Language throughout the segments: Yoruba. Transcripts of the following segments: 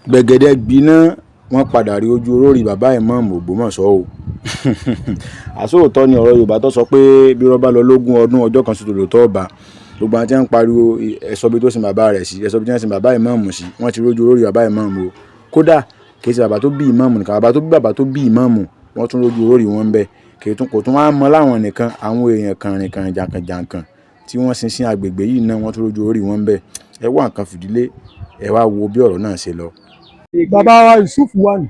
gbẹ̀gẹ̀dẹ̀ gbiná wọ́n padà rí ojú olórí bàbá ìmáàmù Ògbómọ̀ṣọ́ o. Àsóòtọ́ ni ọ̀rọ̀ Yorùbá tó sọ pé bí wọ́n bá lọ lógún ọdún ọjọ́ kan ṣoṣo lòótọ́ ọba. Gbogbo àwọn tí wọ́n ń pariwo ẹ̀sọ́ bí tó sin bàbá rẹ̀ sí, ẹ̀sọ́ bí tí wọ́n sin bàbá ìmáàmù sí, wọ́n ti rójú olórí bàbá ìmáàmù o. Kódà kì í ṣe bàbá tó bí ìmáàmù nìkan, bàbá tó bí ìmáàmù wọ́n tún rójú olórí wọn ń bẹ. Kò tún wá mọ́ láwọn nìkan, àwọn èèyàn kànrìnkànrìn jàǹkànjàǹkàn tí wọ́n sin sí agbègbè yìí náà wọ́n tún rójú olórí wọn ń bẹ. Ẹ wá nǹkan fìdílé, ẹ wá wo bí ọ̀rọ̀ náà ṣe lọ. Bàbá wa Yusuf wà ní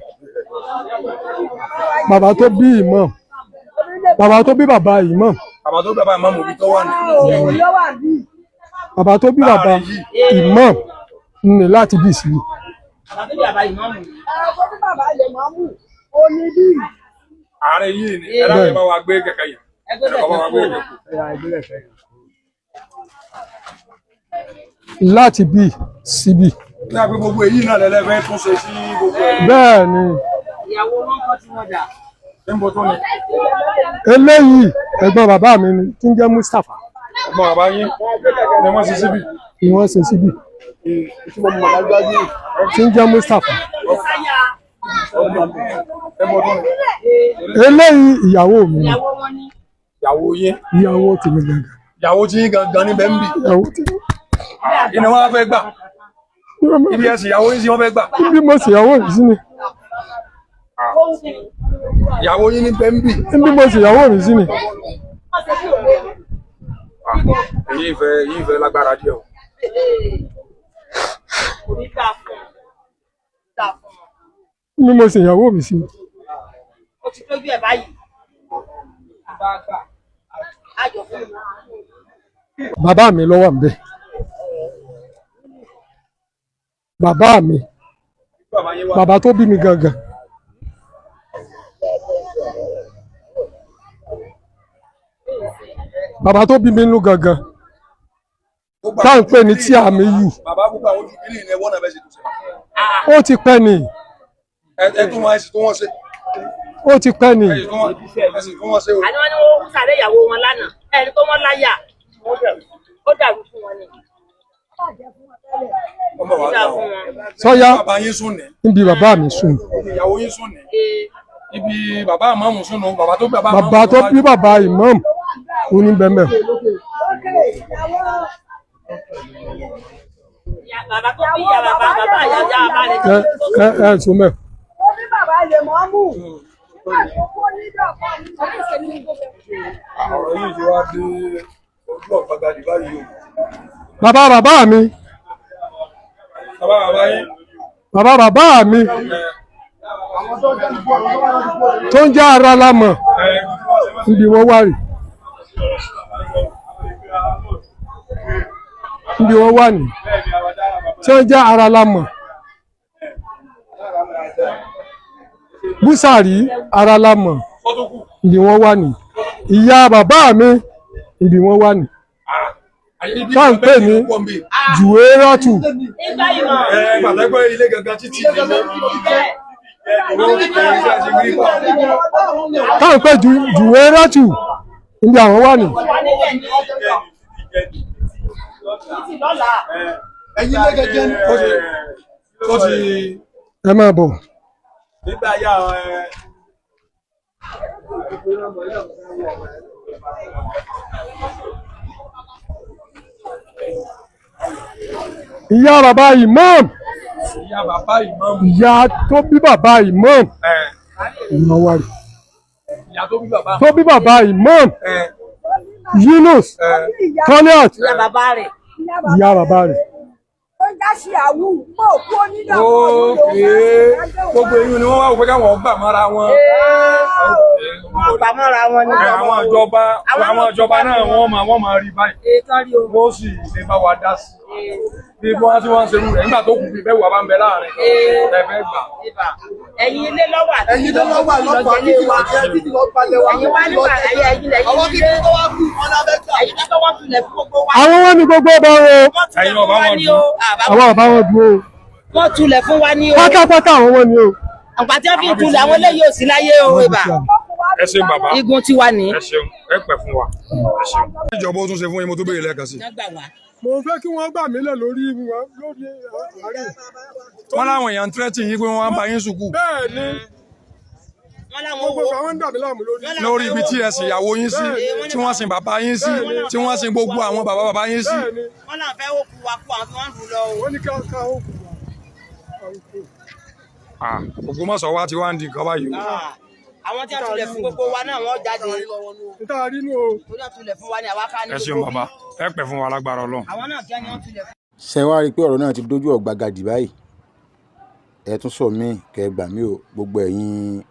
bàbá tó bí ìmáàmù, bàbá tó bí bàbá ìmáàmù, bàbá tó bí bàbá ìmáàmù òbí tó wà ní. bàbá tó bí bàbá ìmáàmù ní láti bí sí. Bàbá tó bí bàbá ìmáàmù. Ààrẹ yìí ni ẹ̀rọ ẹ̀ bá wa gbé kẹ̀kẹ́ yìí. Ẹ̀rọ bá wa gbé kẹ̀kẹ́. Láti bí síbí. Ní àgbẹ̀ gbogbo èyí náà lẹ́lẹ́fẹ́ tún ṣe sí gbogbo ẹ̀. Bẹ́ẹ̀ ni. Ìyàwó wọn kọ́ tí wọ́n dà. Níbo tó ni? Eléyìí ẹ̀gbọ́n bàbá mi ni tí ń jẹ́ Mustapha. Ẹ̀gbọ́n bàbá yín ni wọ́n ṣe síbí. Ni wọ́n ṣe síbí. Tí ń jẹ́ Mustapha. Níbo tó ni? Eléyìí ìyàwó mi ni. Ìyàwó wọn ní. Ìyàwó yín. Ìyàwó tèmi gangan. Ìyàwó tí yín gangan níbẹ̀ ń bì. Ìyàwó tèmi. Kí ni wọ́n fẹ́ gbà? Ibi ẹ̀sìn ìyàwó yín sí wọ́n fẹ́ gbà. Bí mo sì ìyàwó mi sí ni. Ìyàwó yín níbẹ̀ ń bì. Bí mo sì ìyàwó mi sí ni. Èyí ìfẹ́ lágbára díẹ̀ o. Bí mo sì ìyàwó mi sí ni. Ó ti tóbi ẹ̀ báyìí. Bàbá mi ló wà ńbẹ̀. Bàbá mi, bàbá tó bí mi gangan. Bàbá tó bí mi nínú gangan. Tá ń pè ní tí àmì yù. Bàbá gbogbo àwọn ojú kìíní ni ẹwọ́n náà bẹ́ẹ̀ ṣe tó ṣe. Ó ti pẹ́ ni. Ẹ tún wọn ẹ̀sìn tó wọ́n ṣe. Ó ti pẹ́ ni. Ẹ̀sìn tó wọ́n ṣe o. Àní wọ́n ní wọ́n ń sàré ìyàwó wọn lánàá. Ẹni tó wọ́n láyà. Ó dàrú fún wọn ni. Ọmọ wa gbà wọn. Sọ́yá Bàbá yín sùn ní. níbi bàbá mi sùn. Ìyàwó yín sùn ní. Ibi bàbá ìmáàmù sùn nù. Bàbá tó bí bàbá Bàbá tó bí bàbá ìmáàmù oníbẹ̀mẹ̀. Bàbá tó bí ìyá bàbá ìyá bàbá rẹ̀ jẹ́. Ẹ sùn mẹ́. ọ̀rọ̀ yìí ti wá dé ojú ọ̀gbagadì báyìí o. Bàbá bàbá mi. Bàbá bàbá yín. Bàbá bàbá mi. Tó ń jẹ́ ara lámọ̀. Níbi wọ́n wà rí. Níbi wọ́n wà ní. Tí wọ́n jẹ́ ara lámọ̀. Búsàrí ara lámọ̀. Níbi wọ́n wà ní. Ìyá bàbá mi. Níbi wọ́n wà ní. Tá ń pè ní Jùwérọ́tù. Pàtàkì ilé gangan títí ní Tá ń pè Jùwérọ́tù. Níbi àwọn wà ní. ẹ̀yin ilé gangan ó ti Ẹ máa bọ̀. nígbà yá Ìyá bàbá imam. ìyá bàbá ìmáàmù. Ìyá tó bí bàbá imam. Ìyá wa rí. Ìyá tó bí bàbá. Tó bí bàbá imam. Yunus. Toliat. Ìyá bàbá rẹ̀. Ìyá bàbá rẹ̀. Ókè gbogbo eyín ni wọ́n wá òpé káwọn gbà mọ́ra wọn. Gbà mọ́ra wọn ni. Àwọn ìjọba náà wọ́n máa rí báyìí. Wọ́n sì lè bá wa dá sí. Bí wọ́n ti wọ́n ń ṣerú rẹ̀ nígbà tó kù bí bẹ́ẹ̀ wà bá ń bẹ láàrin. Ẹ fẹ́ gbà. Ẹ̀yin ilé lọ́wọ́ àti ẹ̀yin ló lọ́wọ́ àlọ́pàá títí lọ jẹ́ títí lọ balẹ̀ wa. ẹ̀yin wá nípa ẹ̀yin àwọn kí ni tó wá kú wọn lábẹ́ gbà. ẹ̀yin tó wọ́n tulẹ̀ fún gbogbo wa. Àwọn wọn ni gbogbo ọba o. Ẹ̀yin ọba wọn dùn. Àwọn ọba wọn dùn o. Wọ́n tulẹ̀ fún wa ní o. Pátápátá àwọn wọn ni o. Àpàtì fi tulẹ̀ àwọn eléyìí ò sí láyé o ìbà. Ẹ ṣeun bàbá. Igun tiwa ní. Ẹ ṣeun ẹ pẹ́ fún wa. Ẹ ṣeun. Ìjọba ó tún ṣe fún yín mo tó béèrè lẹ́ẹ̀kan sí. Wọ́n gbà wá. mo fẹ́ kí wọ́n gbà mí lẹ̀ lórí àárín. wọ́n láwọn èèyàn ń tẹ́tì yín pé wọ́n bá yín sùkú bẹ́ẹ̀ ni wọ́n láwọn gbogbo owó àwọn ń dà mí láàmú lórí. lórí ibi tí ẹ sìn ìyàwó yín sí tí wọ́n sin bàbá yín sí tí wọ́n sin gbogbo àwọn bàbá yín sí. bẹ́ẹ̀ ni wọ́n náà fẹ́ òkú wa kú àwọn tí wọ́n ń lù lọ o. wọ́n ní ká ó kù wá. Ògbómọ̀ṣọ́ wa ti wá ń di nǹkan báyìí o. àwọn tí wọ́n tulẹ̀ fún gbogbo wa náà wọ́n jáde níta rínú o. torí wọ́n tulẹ̀ fún wa ní àwa ká ní ẹ ṣeun bàbá ẹ pẹ́ fún wa lágbára Ọlọ́run. àwọn náà kí wọ́n tulẹ̀ fún. ṣe wá rí i pé ọ̀rọ̀ náà ti dójú ọ̀gbagadì báyìí ẹ tún sọ mí kẹ ẹ gbà mí o gbogbo ẹ̀yin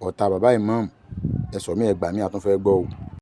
ọ̀tá bàbá ìmáàmù ẹ sọ mí ẹ gbà mí àtúnfẹ́ gbọ́ o.